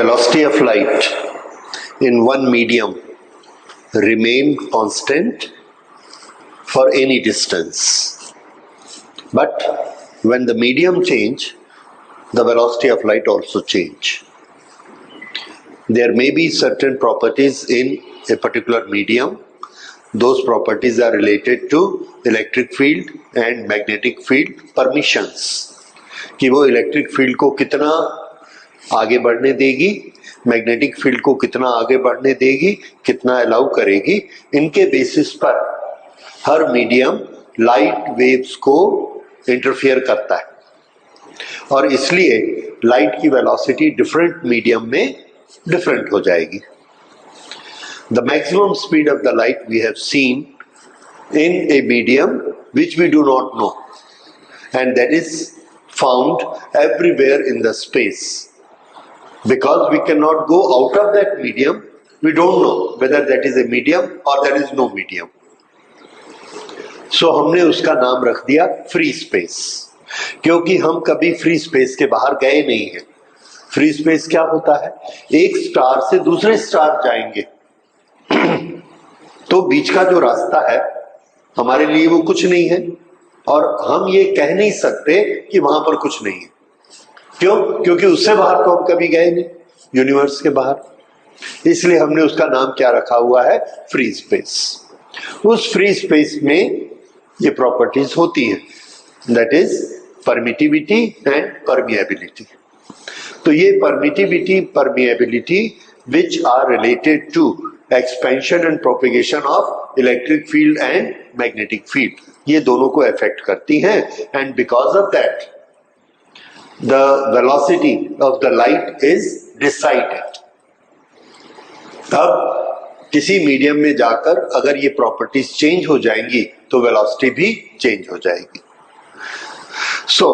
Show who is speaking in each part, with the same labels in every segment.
Speaker 1: velocity of light in one medium remain constant for any distance. But when the medium change, the velocity of light also change. There may be certain properties in a particular medium. Those properties are related to electric field and magnetic field permissions. कि वो electric field को कितना आगे बढ़ने देगी, magnetic field को कितना आगे बढ़ने देगी, कितना अलाउ करेगी, इनके बेसिस पर हर मीडियम लाइट वेव्स को इंटरफियर करता है और इसलिए लाइट की वेलोसिटी डिफरेंट मीडियम में डिफरेंट हो जाएगी. The maximum speed of the light we have seen in a medium which we do not know, and that is found everywhere in the space. Because we cannot go out of that medium, we don't know whether that is a medium or there is no medium. So हमने उसका नाम रख दिया free space, क्योंकि हम कभी free space के बाहर गए नहीं हैं. फ्री स्पेस क्या होता है? एक स्टार से दूसरे स्टार जाएंगे तो बीच का जो रास्ता है हमारे लिए वो कुछ नहीं है और हम ये कह नहीं सकते कि वहां पर कुछ नहीं है. क्यों? क्योंकि उससे बाहर तो हम कभी गए नहीं, यूनिवर्स के बाहर. इसलिए हमने उसका नाम क्या रखा हुआ है? Free space. उस फ्री स्पेस में ये प्रॉपर्टीज होती हैं, that is permittivity and permeability. तो ये permittivity, permeability which are related to expansion and propagation of electric field and magnetic field, ये दोनों को अफेक्ट करती हैं. And because of that the velocity of the light is decided. अब किसी medium में जाकर अगर ये प्रॉपर्टीज चेंज हो जाएंगी तो वेलोसिटी भी चेंज हो जाएगी. So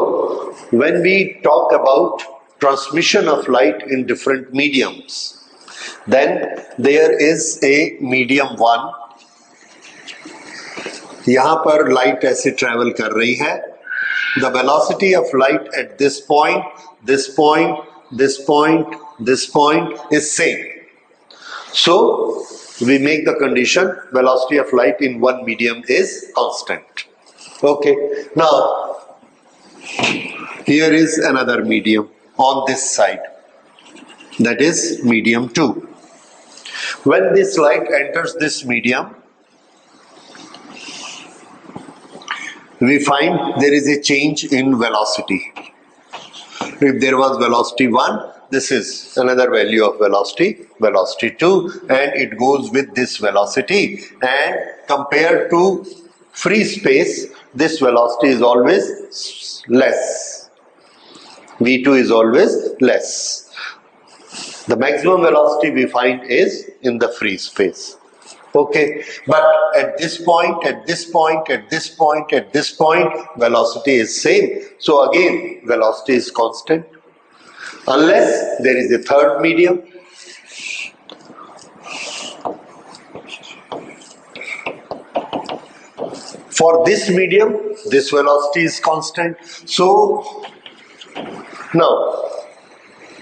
Speaker 1: when we talk about transmission of light in different mediums, then there is a medium 1. यहां पर लाइट ऐसे ट्रेवल कर रही है. The velocity of light at this point, this point, this point, this point is same. So we make the condition velocity of light in one medium is constant. Okay. Now here is another medium on this side, that is medium 2. When this light enters this medium, we find there is a change in velocity. If there was velocity 1, this is another value of velocity, velocity 2, and it goes with this velocity. And compared to free space, this velocity is always less. V2 is always less. The maximum velocity we find is in the free space. Okay, but at this point, at this point, at this point, at this point, velocity is same. So again, velocity is constant. Unless there is a third medium. For this medium, this velocity is constant. So now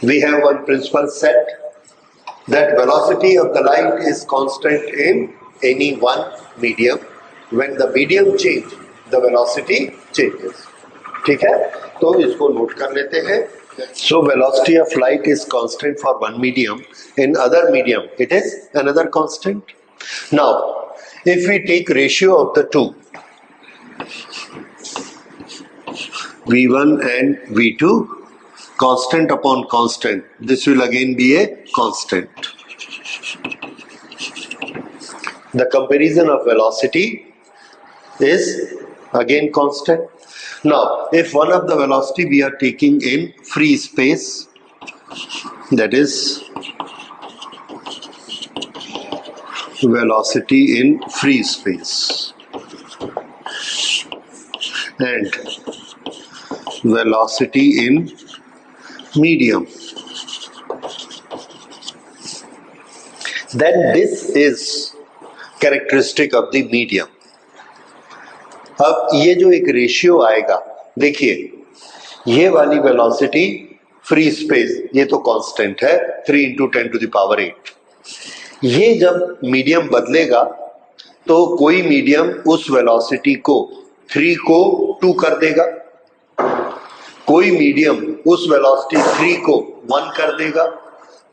Speaker 1: we have one principle set that velocity of the light is constant in any one medium. When the medium change, the velocity changes. ठीक है, तो इसको note कर लेते हैं. So velocity of light is constant for one medium. In other medium, it is another constant. Now, if we take ratio of the two, V1 and V2, constant upon constant, this will again be a constant. The comparison of velocity is again constant. Now, if one of the velocity we are taking in free space, that is velocity in free space, and velocity in medium, then this is characteristic of the medium. अब ये जो एक ratio आएगा, देखिए ये वाली velocity free space, ये तो कांस्टेंट है 3 इंटू 10 टू द पावर 8। ये जब मीडियम बदलेगा तो कोई मीडियम उस वेलोसिटी को 3 को 2 कर देगा, कोई मीडियम उस वेलोसिटी 3 को 1 कर देगा,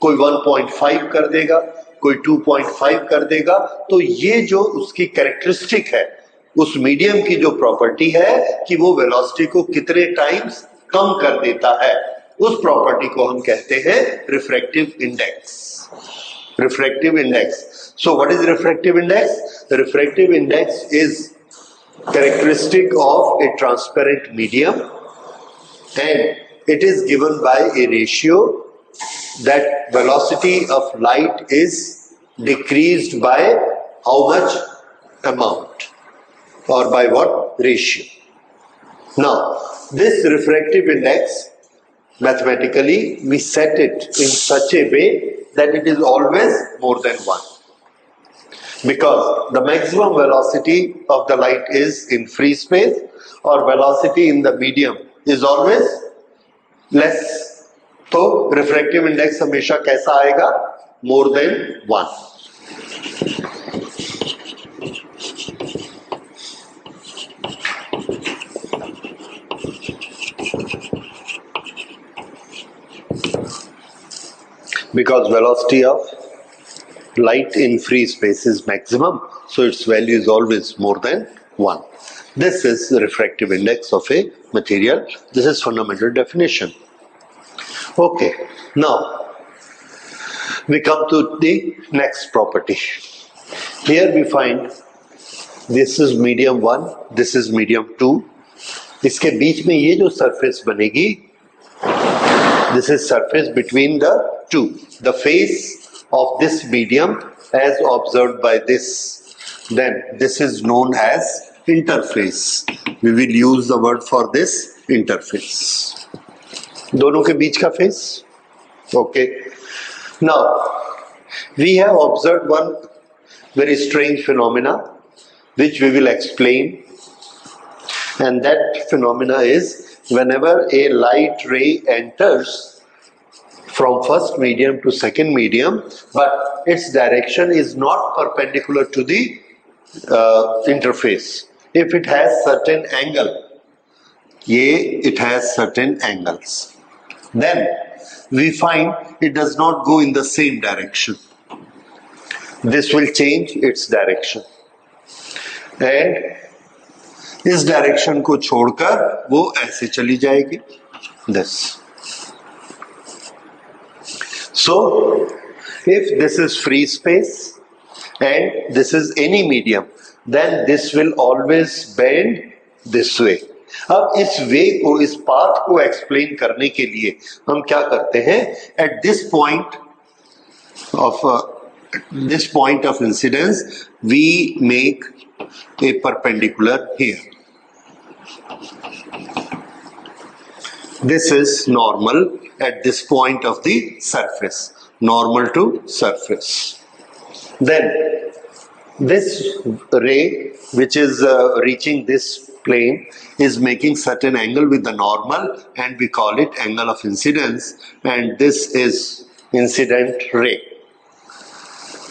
Speaker 1: कोई 1.5 कर देगा, कोई 2.5 कर देगा। तो ये जो उसकी कैरेक्टरिस्टिक है, उस मीडियम की जो प्रॉपर्टी है कि वो वेलोसिटी को कितने टाइम्स कम कर देता है, उस प्रॉपर्टी को हम कहते हैं refractive index. Refractive index. So what is refractive index? Refractive index is characteristic of a transparent medium, and it is given by a ratio that velocity of light is decreased by how much amount or by what ratio. Now this refractive index, mathematically we set it in such a way that it is always more than 1, because the maximum velocity of the light is in free space or velocity in the medium is always less. तो refractive index हमेशा कैसा आएगा? More than 1. Because velocity of light in free space is maximum, so its value is always more than 1. This is the refractive index of a material. This is fundamental definition. Okay, now we come to the next property. Here we find this is medium 1, this is medium 2. इसके बीच में ये जो surface बनेगी, this is surface between the two. The face of this medium as observed by this, then this is known as interface. We will use the word for this, interface. दोनों के बीच का face. Okay. Now we have observed one very strange phenomena which we will explain, and that phenomena is whenever a light ray enters from first medium to second medium, but its direction is not perpendicular to the interface. If it has certain angle, it has certain angles, then we find it does not go in the same direction. This will change its direction, and इस direction को छोड़कर वो ऐसे चली जाएगी, this. So if this is free space and this is any medium, then this will always bend this way. अब इस वे को, इस पाथ को एक्सप्लेन करने के लिए हम क्या करते हैं? At this point of incidence, we make a perpendicular here. This is normal at this point of the surface, normal to surface. Then this ray which is reaching this plane is making certain angle with the normal, and we call it angle of incidence, and this is incident ray.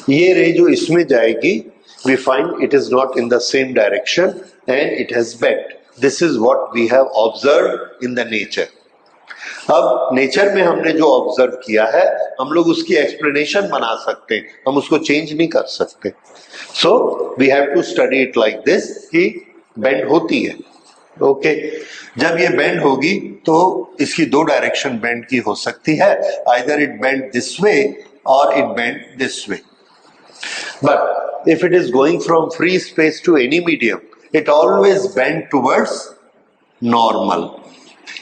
Speaker 1: ये ray जो इसमें जाएगी, we find it is not in the same direction and it has bent. This is what we have observed in the nature. अब nature में हमने जो observe किया है, हम लोग उसकी एक्सप्लेनेशन बना सकते हैं, हम उसको चेंज नहीं कर सकते. So we have to study it like this कि बेंड होती है. ओके, जब ये बेंड होगी तो इसकी दो डायरेक्शन बेंड की हो सकती है, either it bend this way और it bend this way. But if it is going from free space to any medium, it always bend towards normal.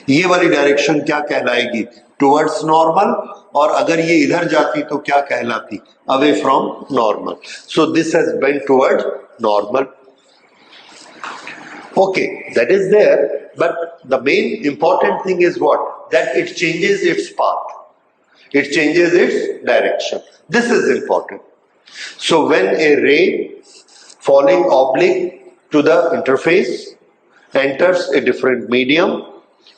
Speaker 1: ये वाली डायरेक्शन क्या कहलाएगी? Towards normal. और अगर ये इधर जाती तो क्या कहलाती? Away from normal. So this has bent towards normal. Okay, that is there, but the main important thing is what? That it changes its path. It changes its direction. This is important. So when a ray falling oblique to the interface enters a different medium,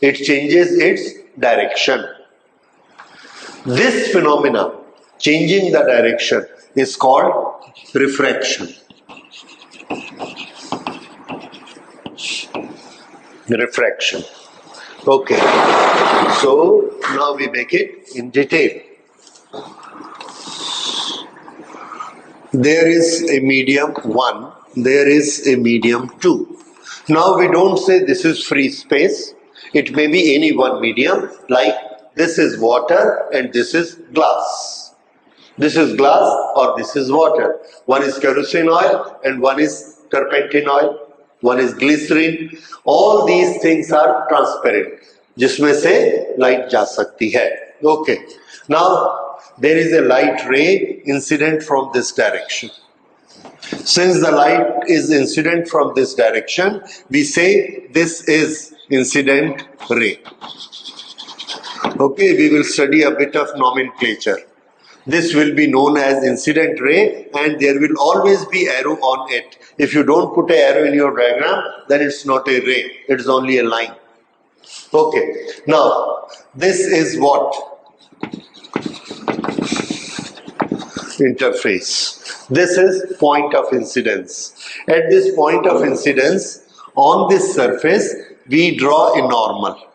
Speaker 1: it changes its direction. This phenomena, changing the direction, is called refraction. Refraction. Okay. So now we make it in detail. There is a medium 1, there is a medium 2. Now we don't say this is free space. It may be any one medium, like this is water and this is glass. This is glass or this is water. One is kerosene oil and one is turpentine oil. One is glycerin. All these things are transparent, जिसमें से light जा सकती है. Okay. Now there is a light ray incident from this direction. Since the light is incident from this direction, we say this is incident ray. Okay, we will study a bit of nomenclature. This will be known as incident ray and there will always be arrow on it. If you don't put an arrow in your diagram, then it's not a ray, it's only a line. Okay, now this is what? Interface. This is point of incidence. At this point of incidence, on this surface, we draw a normal.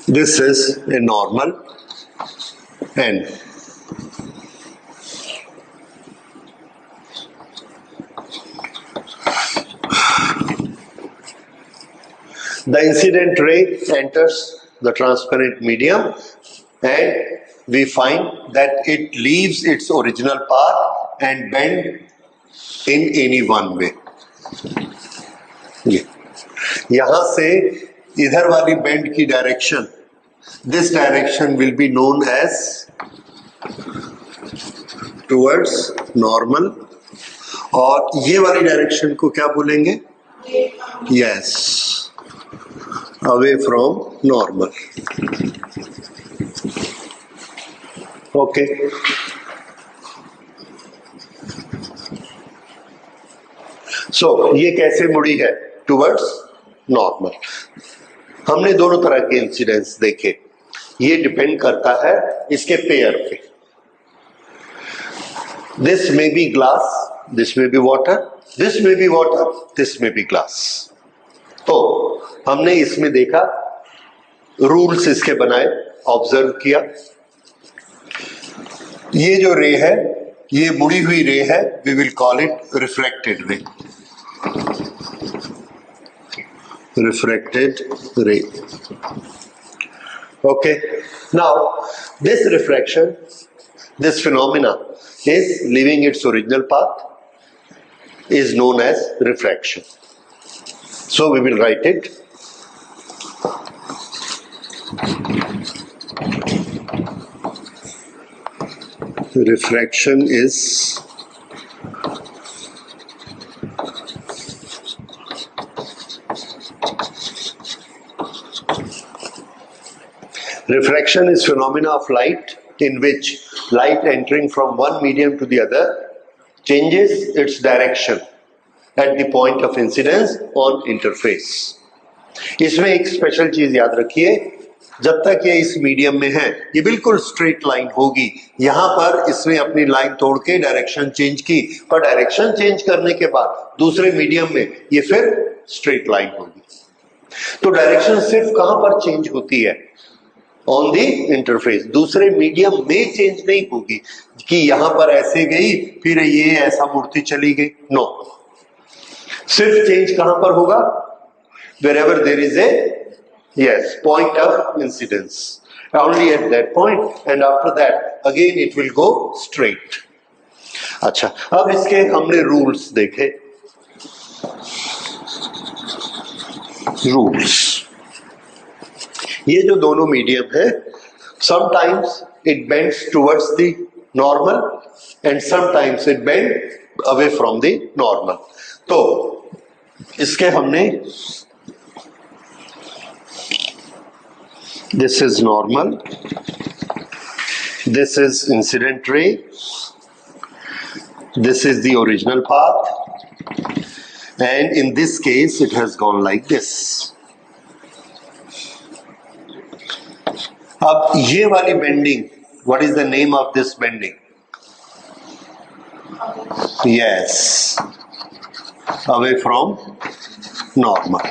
Speaker 1: This is a normal N. The incident ray enters the transparent medium and we find that it leaves its original path and bend in any one way. यहाँ से इधर वाली bend की direction, this direction will be known as towards normal और ये वाली direction को क्या बोलेंगे? Yes, away from normal. Okay. So ये कैसे मुड़ी है? Towards normal. हमने दोनों तरह के इंसिडेंस देखे. ये डिपेंड करता है इसके पेयर पे. This may be glass, this may be water, this may be water, this may be glass. तो हमने इसमें देखा, रूल्स इसके बनाए, ऑब्जर्व किया. ये जो रे है, ये मुड़ी हुई रे है, we will call it refracted ray. Refracted ray. Okay. Now, this refraction, this phenomena is leaving its original path, is known as refraction. So we will write it. Refraction is phenomena of light in which light entering from one medium to the other changes its direction at the point of incidence on interface. इसमें एक special चीज याद रखिए, जब तक ये इस medium में है ये बिल्कुल स्ट्रेट लाइन होगी. यहाँ पर इसने अपनी लाइन तोड़ के डायरेक्शन चेंज की, पर डायरेक्शन चेंज करने के बाद दूसरे मीडियम में ये फिर स्ट्रेट लाइन होगी. तो डायरेक्शन सिर्फ कहां पर चेंज होती है? On the interface. दूसरे मीडियम में चेंज नहीं होगी कि यहां पर ऐसे गई फिर ये ऐसा मुड़ती चली गई. नो, सिर्फ चेंज कहां पर होगा? wherever there is a point of incidence, only at that point, and after that again it will go straight. अच्छा, अब इसके हमने रूल्स देखे. रूल्स, ये जो दोनों मीडियम है, sometimes it bends towards the normal and sometimes it bends away from the normal. तो इसके हमने, this is normal, this is incident ray, this is the original path, and in this case it has gone like this. अब ये वाली bending, what is the name of this bending? Yes, away from normal.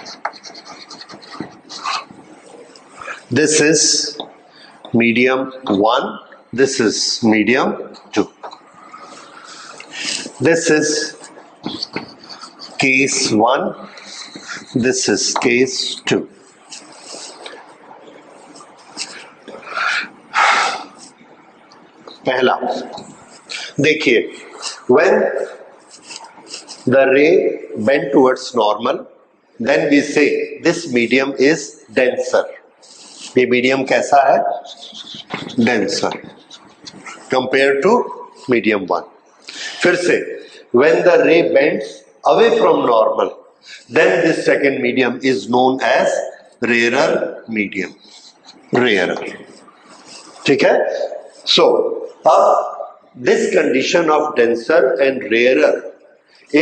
Speaker 1: This is medium 1, this is medium 2. This is case 1, this is case 2. पहला देखिए, when the ray bend towards normal, then we say this medium is denser. ये medium कैसा है? Denser compare to medium 1. फिर से when the ray bends away from normal, then this second medium is known as rarer medium. Rarer. ठीक है? So अब this condition of denser and rarer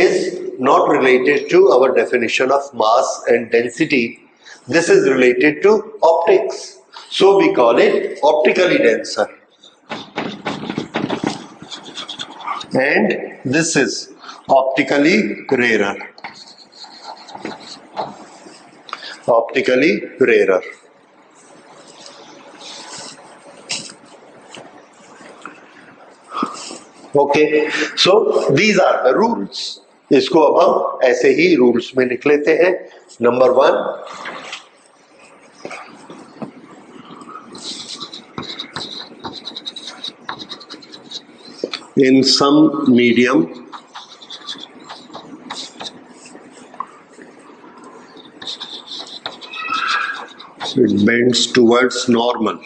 Speaker 1: is not related to our definition of mass and density. This is related to optics, so we call it optically denser, and this is optically rarer. Optically rarer. Okay, so these are the rules. इसको अब हम ऐसे ही rules में लिख लेते हैं. Number 1, in some medium it bends towards normal.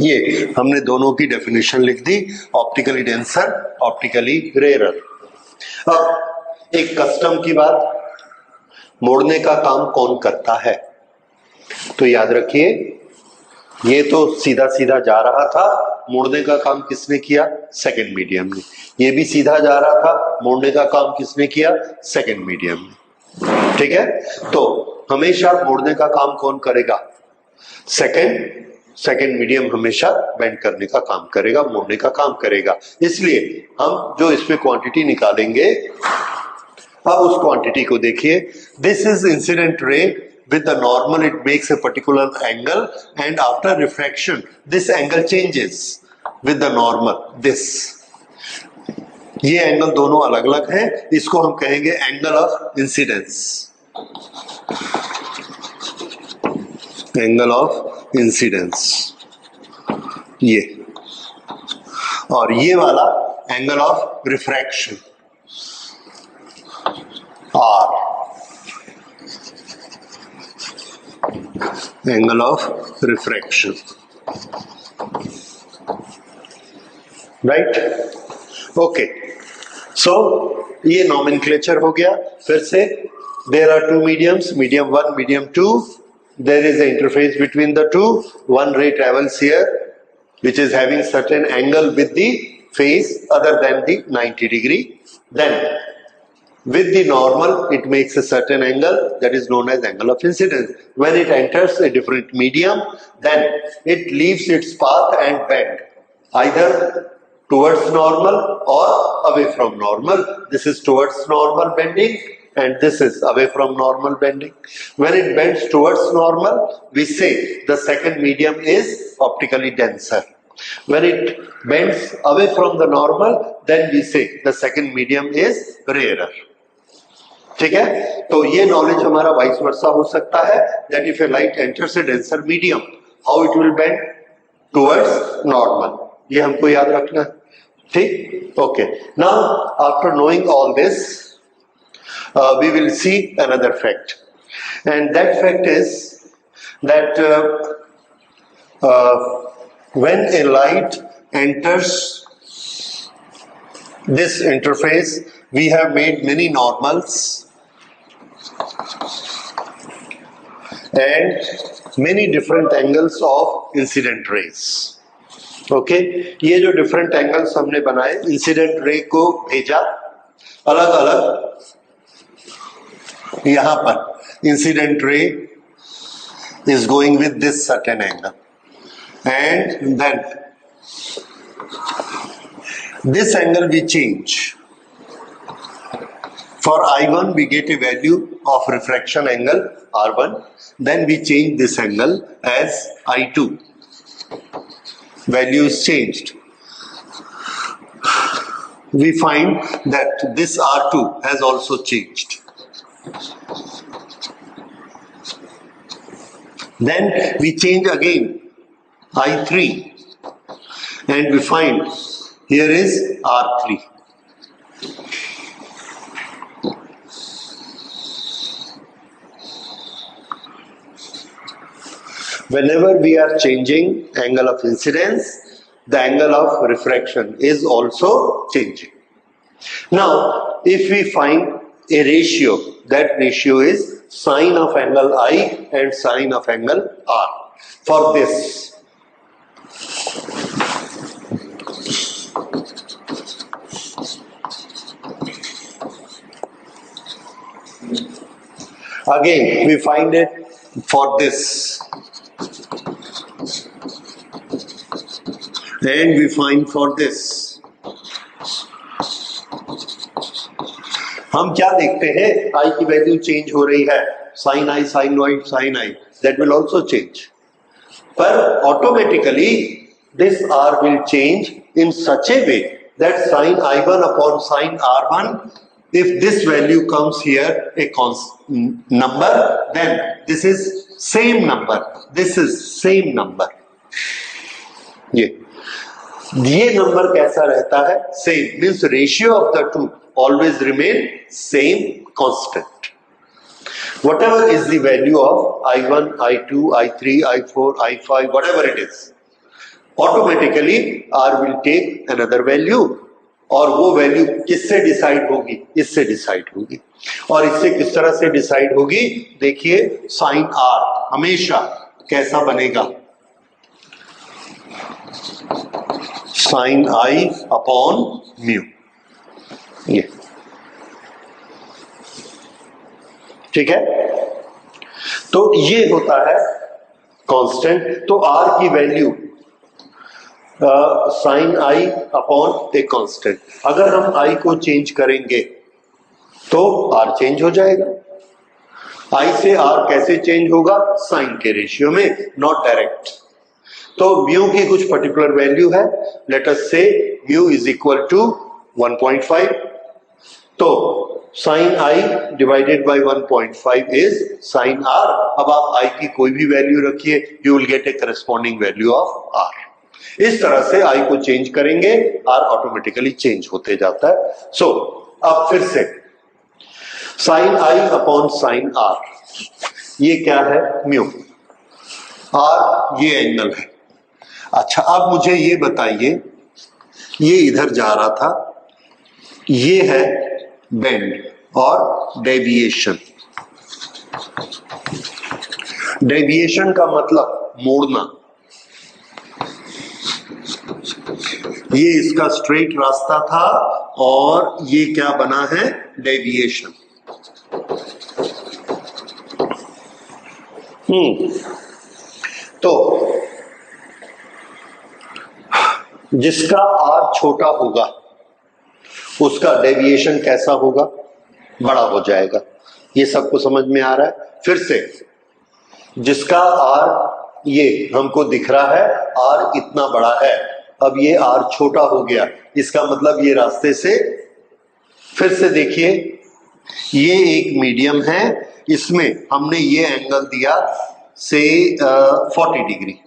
Speaker 1: ये हमने दोनों की डेफिनेशन लिख दी, ऑप्टिकली डेंसर, ऑप्टिकली रेयर. अब एक कस्टम की बात, मोड़ने का काम कौन करता है? तो याद रखिए, ये तो सीधा सीधा जा रहा था, मोड़ने का काम किसने किया? सेकंड मीडियम ने. ये भी सीधा जा रहा था, मोड़ने का काम किसने किया? सेकंड मीडियम ने. ठीक है, तो हमेशा मोड़ने का काम कौन करेगा? सेकंड मीडियम हमेशा बेंड करने का काम करेगा, मोड़ने का काम करेगा. इसलिए हम जो इसमें क्वांटिटी निकालेंगे, अब उस क्वांटिटी को देखिए. This is incident ray with the normal, it makes a particular angle, and after refraction this angle changes with the normal. this ये एंगल दोनों अलग अलग हैं, इसको हम कहेंगे angle of incidence. Angle of incidence ये, और ये वाला angle of refraction R. Angle of refraction, right. Okay, so ये नॉमेनक्लेचर हो गया. फिर से there are two mediums, medium 1, medium 2. There is an interface between the two. One ray travels here, which is having certain angle with the phase other than the 90 degree. Then with the normal, it makes a certain angle that is known as angle of incidence. When it enters a different medium, then it leaves its path and bend either towards normal or away from normal. This is towards normal bending, and this is away from normal bending. When it bends towards normal, we say the second medium is optically denser. When it bends away from the normal, then we say the second medium is rarer. ठीक है, तो ये knowledge हमारा vice versa हो सकता है, that if a light enters a denser medium, how it will bend towards normal. ये हमको याद रखना है. ठीक, okay. Now after knowing all this, we will see another fact, and that fact is that when a light enters this interface, we have made many normals, and many different angles of incident rays. Okay, ये जो different angles हमने बनाए, incident ray को भेजा अलग अलग, यहां पर incident ray is going with this certain angle, and then this angle we change. For I1 we get a value of refraction angle R1, then we change this angle as I2. Value is changed. We find that this R2 has also changed. Then we change again I3 and we find here is R3. Whenever we are changing angle of incidence, the angle of refraction is also changing. Now, if we find a ratio, that ratio is sine of angle I and sine of angle R. For this, again we find it for this, and we find for this. हम क्या देखते हैं, I की value change हो रही है, sin I, sin Y, sin I, that will also change. पर automatically this R will change in such a way that sin I1 upon sin R1, if this value comes here a constant number, then this is same number, this is same number. ये number कैसा रहता है, same, means ratio of the two always remain same, constant. Whatever is the value of I1, I2, I3, I4, I5, whatever it is, automatically R will take another value, और वो value किससे decide होगी, इससे decide होगी. और इससे किस तरह से डिसाइड होगी, देखिए साइन R हमेशा कैसा बनेगा, साइन I अपॉन म्यू. ये ठीक है, तो ये होता है कांस्टेंट. तो R की value sine I upon a constant. अगर हम I को चेंज करेंगे तो R चेंज हो जाएगा. I से R कैसे चेंज होगा, साइन के रेशियो में, नॉट डायरेक्ट. तो म्यू की कुछ पर्टिकुलर वैल्यू है, let us say mu is equal to 1.5. तो sine I divided by 1.5 is sine R. अब आप I की कोई भी वैल्यू रखिए, you will get a corresponding value of R. इस तरह से I को चेंज करेंगे, R ऑटोमेटिकली चेंज होते जाता है. सो अब फिर से sine I upon sine R, ये क्या है, म्यू. R ये एंगल है. अच्छा, अब मुझे ये बताइए, ये इधर जा रहा था, ये है बेंड और डेविएशन. डेविएशन का मतलब मोड़ना. ये इसका स्ट्रेट रास्ता था और ये क्या बना है, डेविएशन. तो जिसका R छोटा होगा उसका डेविएशन कैसा होगा, बड़ा हो जाएगा. ये सबको समझ में आ रहा है. फिर से, जिसका R ये हमको दिख रहा है, R इतना बड़ा है, अब ये R छोटा हो गया, इसका मतलब ये रास्ते से, फिर से देखिए, ये एक मीडियम है, इसमें हमने ये एंगल दिया से 40 डिग्री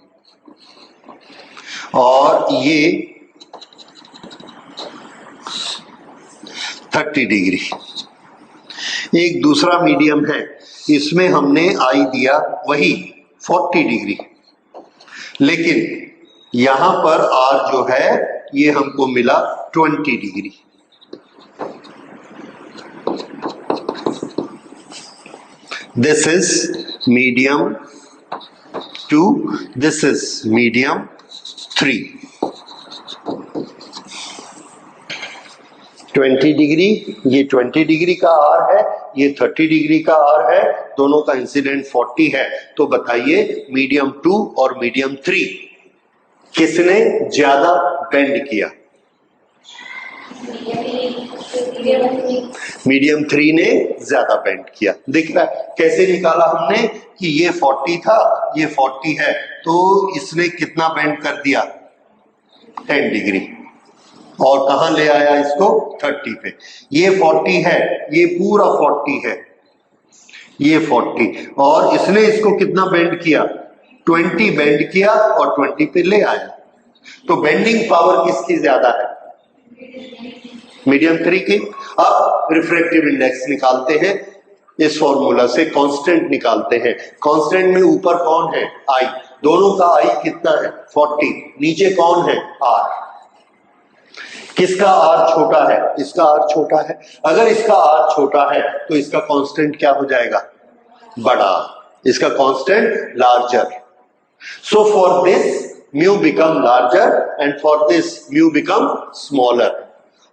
Speaker 1: और ये 30 डिग्री. एक दूसरा मीडियम है, इसमें हमने I दिया वही 40 डिग्री, लेकिन यहां पर R जो है ये हमको मिला 20 degree. This is medium 2, this is medium 3. 20 degree, ये 20 डिग्री का आर है, ये 30 डिग्री का आर है, दोनों का इंसिडेंट 40 है। तो बताइए मीडियम 2 और मीडियम 3 किसने ज्यादा बेंड किया? मीडियम 3 ने ज्यादा बेंड किया। दिख रहा है कैसे निकाला हमने कि ये 40 था, ये 40 है, तो इसने कितना बेंड कर दिया? 10 डिग्री। और कहां ले आया इसको? 30 पे। ये 40 है, ये पूरा 40 है, ये 40, और इसने इसको कितना बेंड किया? 20 बेंड किया और 20 पे ले आया। तो बेंडिंग पावर किसकी ज्यादा है? मीडियम 3 की। अब रिफ्रैक्टिव इंडेक्स निकालते हैं, इस फॉर्मूला से कांस्टेंट निकालते हैं। कांस्टेंट में ऊपर कौन है? आई। दोनों का आई कितना है? 40। नीचे कौन है? आर। किसका आर छोटा है? इसका आर छोटा है। अगर इसका आर छोटा है तो इसका कांस्टेंट क्या हो जाएगा? बड़ा। इसका constant larger. So for this mu become larger and for this mu become smaller.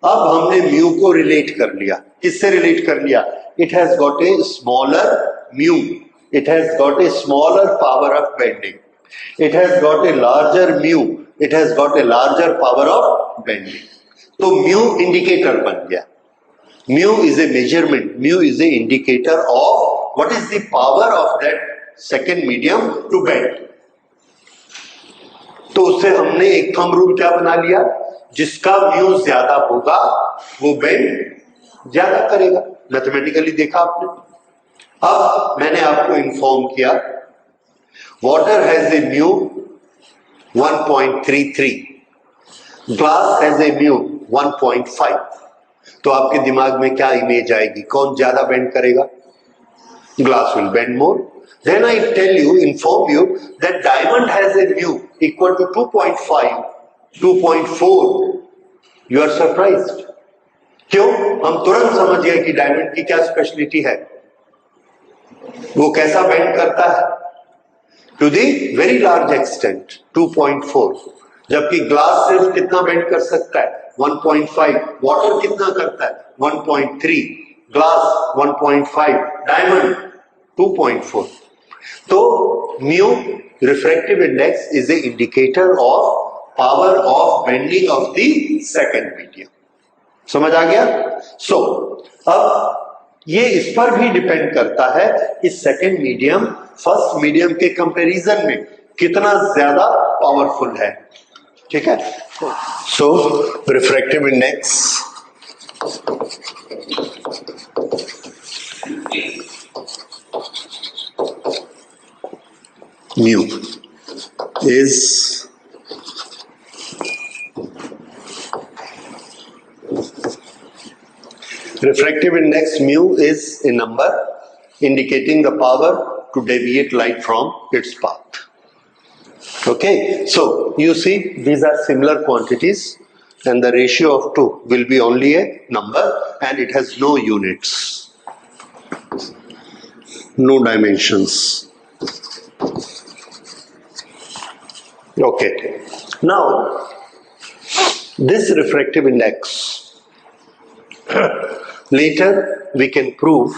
Speaker 1: अब हमने म्यू को रिलेट कर लिया। किससे रिलेट कर लिया? It has got a smaller mu, it has got a smaller power of bending, it has got a larger mu, it has got a larger power of bending. तो mu indicator बन गया। Mu is a measurement, mu is a indicator of what is the power of that second medium to bend. तो उससे हमने एक thumb rule क्या बना लिया? जिसका म्यू ज्यादा होगा वो बेंड ज्यादा करेगा। मैथमेटिकली देखा आपने। अब मैंने आपको इन्फॉर्म किया water has a mu 1.33, glass has a mu 1.5। तो आपके दिमाग में क्या इमेज आएगी? कौन ज्यादा बेंड करेगा? Glass will bend more. Then I tell you, inform you that diamond has a mu equal to 2.5, 2.4. You are surprised. क्यों? हम तुरंत समझ गए कि डायमंड की क्या स्पेशलिटी है, वो कैसा बेंड करता है? To the very large extent 2.4, जबकि ग्लास सिर्फ कितना बेंड कर सकता है? 1.5। वाटर कितना करता है? 1.3। Glass 1.5, diamond 2.4। तो mu refractive index is a indicator of power of bending of the second medium. समझ आ गया? सो अब ये इस पर भी डिपेंड करता है कि सेकेंड मीडियम फर्स्ट मीडियम के कंपैरिजन में कितना ज्यादा पावरफुल है। ठीक है? So refractive index mu is refractive index mu is a number indicating the power to deviate light from its path. Okay, so you see these are similar quantities and the ratio of 2 will be only a number and it has no units, no dimensions. Okay, now this refractive index, later we can prove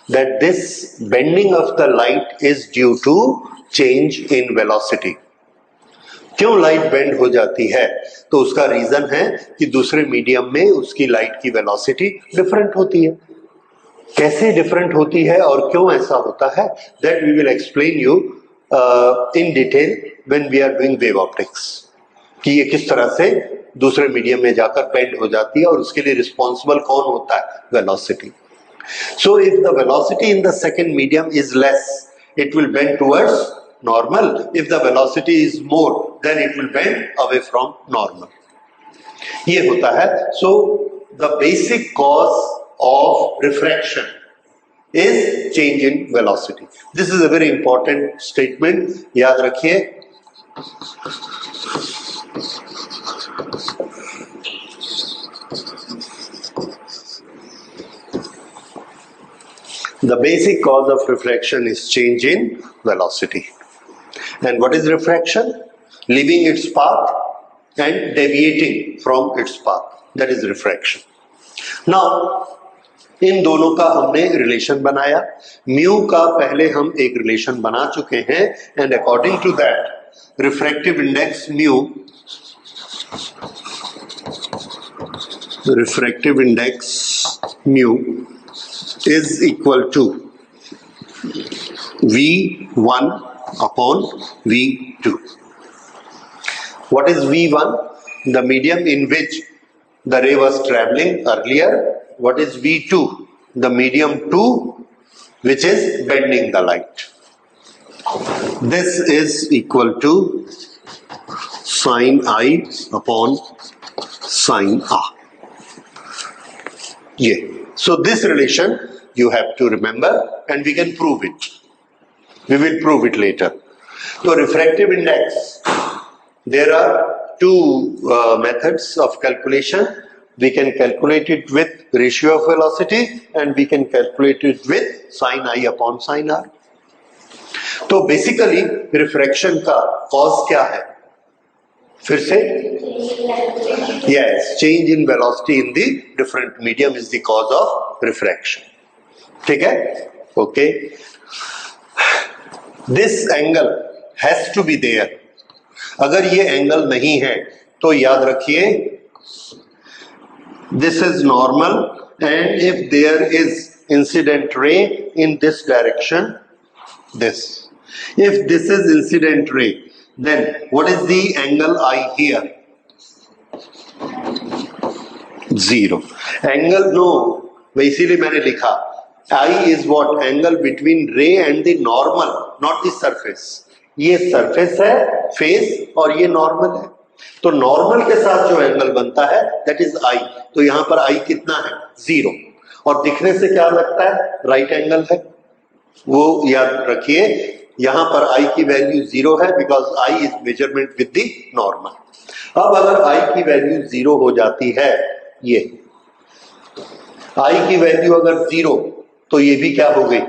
Speaker 1: that this bending of the light is due to change in velocity. क्यों light bend हो जाती है? तो उसका reason है कि दूसरे medium में उसकी लाइट की वेलोसिटी डिफरेंट होती है। कैसे डिफरेंट होती है और क्यों ऐसा होता है, that we will explain you in detail when we are doing wave optics, कि ये किस तरह से दूसरे मीडियम में जाकर बेंड हो जाती है और उसके लिए रिस्पॉन्सिबल कौन होता है? Velocity. So if the velocity in the second medium is less, it will bend towards normal. If the velocity is more, then it will bend away from normal. ये होता है. So the basic cause of refraction is change in velocity. This is a very important statement. याद रखिए. The basic cause of refraction is change in velocity. And what is refraction? Leaving its path and deviating from its path. That is refraction. Now, इन दोनों का हमने relation बनाया. Mu का पहले हम एक रिलेशन बना चुके हैं, and according to that refractive index mu, refractive index mu is equal to V1 upon V2. What is V1? The medium in which the ray was traveling earlier. What is V2? The medium to which is bending the light. This is equal to sin I upon sin R. Yeah. So this relation you have to remember, and we can prove it. We will prove it later. So refractive index, there are two methods of calculation. We can calculate it with ratio of velocity, and we can calculate it with sin I upon sin R. तो basically refraction का cause क्या है? फिर से yes, change in velocity in the different medium is the cause of refraction. ठीक है? Okay. This angle has to be there. अगर ये एंगल नहीं है तो याद रखिए, this is normal, and if there is incident ray in this direction, this. If this is incident ray, then what is the angle I here? 0. Angle no, इसीलिए मैंने लिखा I is what? Angle between ray and the normal, not the surface. ये surface है, face, और ये normal है. तो normal के साथ जो एंगल बनता है that is I. तो यहाँ पर I कितना है? 0. और दिखने से क्या लगता है? राइट एंगल है. वो याद रखिए, यहाँ पर I की वैल्यू 0 है because I is measurement with the normal. अब अगर I की वैल्यू 0 हो जाती है, ये I की वैल्यू अगर 0, तो ये भी क्या हो गई?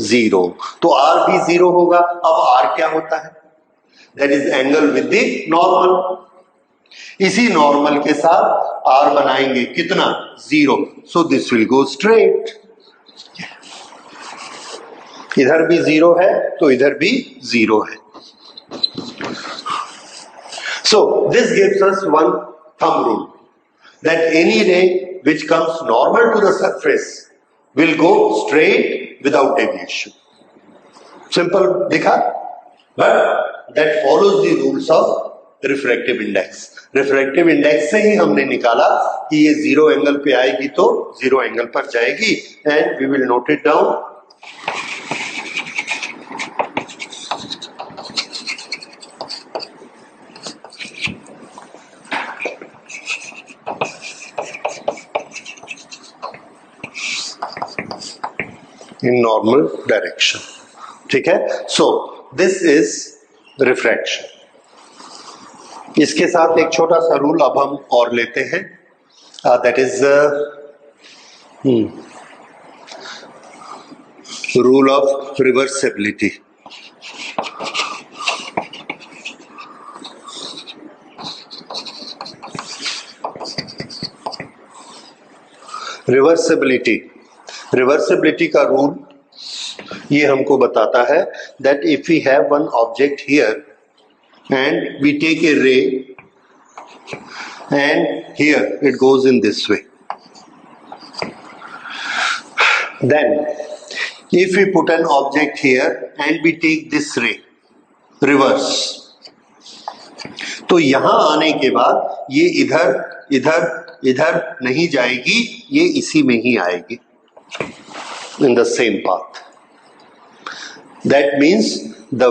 Speaker 1: 0. तो R भी 0 होगा. अब R क्या होता है? That is angle with the normal. इसी नॉर्मल के साथ R बनाएंगे कितना? 0. So this will go straight. इधर भी 0 है तो इधर भी 0 है. So this gives us one thumb rule that any ray which comes normal to the surface will go straight without deviation. Simple दिखा, but that follows the rules of refractive index. refractive index से ही हमने निकाला कि ये 0 angle पे आएगी तो 0 angle पर जाएगी, and we will note it down. In normal direction. ठीक है? So this is refraction. इसके साथ एक छोटा सा रूल अब हम और लेते हैं. That is rule of reversibility. Reversibility का रूल ये हमको बताता है that if we have one object here and we take a ray and here it goes in this way, then if we put an object here and we take this ray reverse, तो यहां आने के बाद ये इधर इधर इधर नहीं जाएगी, ये इसी में ही आएगी, in the same path. That means the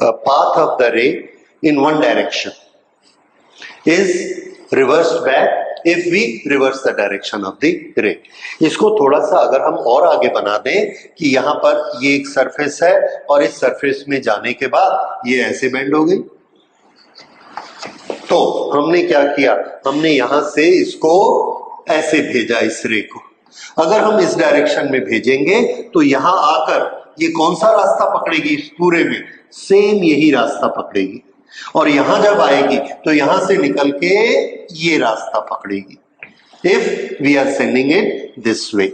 Speaker 1: path of the ray in one direction is reversed back if we reverse the direction of the ray. इसको थोड़ा सा अगर हम और आगे बना दें कि यहाँ पर ये एक सरफेस है और इस सरफेस में जाने के बाद ये ऐसे बेंड हो गई, तो हमने क्या किया? हमने यहां से इसको ऐसे भेजा इस रे को. अगर हम इस डायरेक्शन में भेजेंगे तो यहां आकर ये कौन सा रास्ता पकड़ेगी इस पूरे में? सेम यही रास्ता पकड़ेगी, और यहां जब आएगी तो यहां से निकल के ये रास्ता पकड़ेगी if we are sending it this way.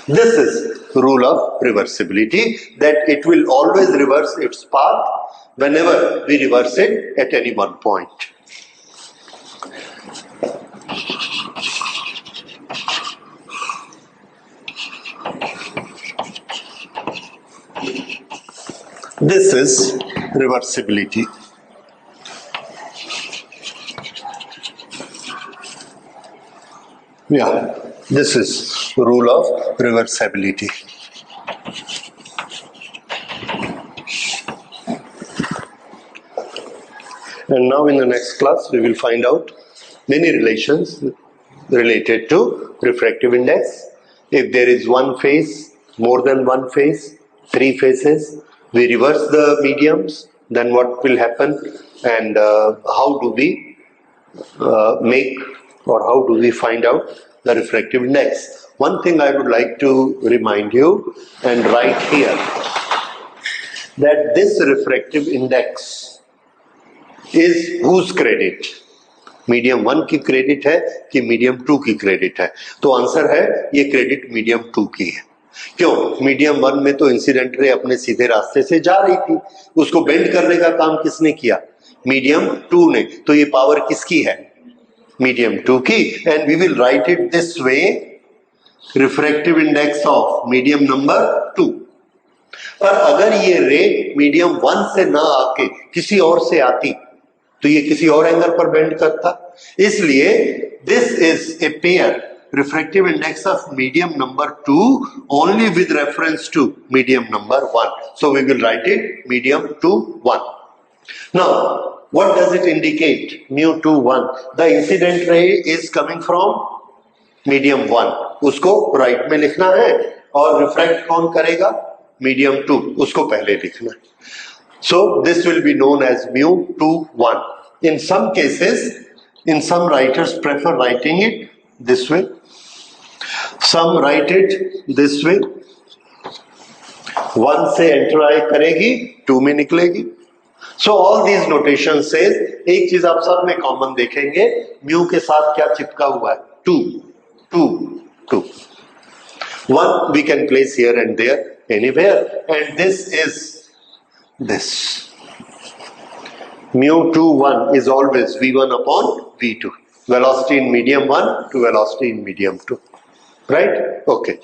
Speaker 1: This is rule of reversibility, that it will always reverse its path whenever we reverse it at any one point. This is reversibility. Yeah, this is rule of reversibility. And now in the next class we will find out many relations related to refractive index. If there is one phase, more than one phase, three phases, we reverse the mediums, then what will happen, and how do we make, or how do we find out the refractive index. One thing I would like to remind you and write here, that this refractive index is whose credit? Medium 1 की credit है कि medium 2 की credit है? तो answer है ये credit medium 2 की है। क्यों? मीडियम 1 में तो इंसिडेंट रे अपने सीधे रास्ते से जा रही थी, उसको बेंड करने का काम किसने किया? मीडियम 2 ने। तो ये पावर किसकी है? मीडियम 2 की। And we will write it this way, refractive index of medium number 2। पर अगर ये रे मीडियम 1 से ना आके किसी और से आती तो ये किसी और एंगल पर बेंड करता। इसलिए this is a pair refractive index of medium number 2 only with reference to medium number 1. So we will write it medium 2 1. Now what does it indicate? Mu 2 1. The incident ray is coming from medium 1, उसको right में लिखना है, और refract कौन करेगा? Medium 2, उसको पहले लिखना है। So this will be known as mu 2 1. In some cases, in some writers prefer writing it this way, some write it this way. 1 से एंटर आई करेगी, 2 में निकलेगी। So all these notation says, एक चीज आप सब में कॉमन देखेंगे, म्यू के साथ क्या चिपका हुआ है? 2 2 2। 1 we can place here and there anywhere, and this is this. Mu 2 1 is always v1 upon v2. Velocity in medium 1 to velocity in medium 2. Right? Okay.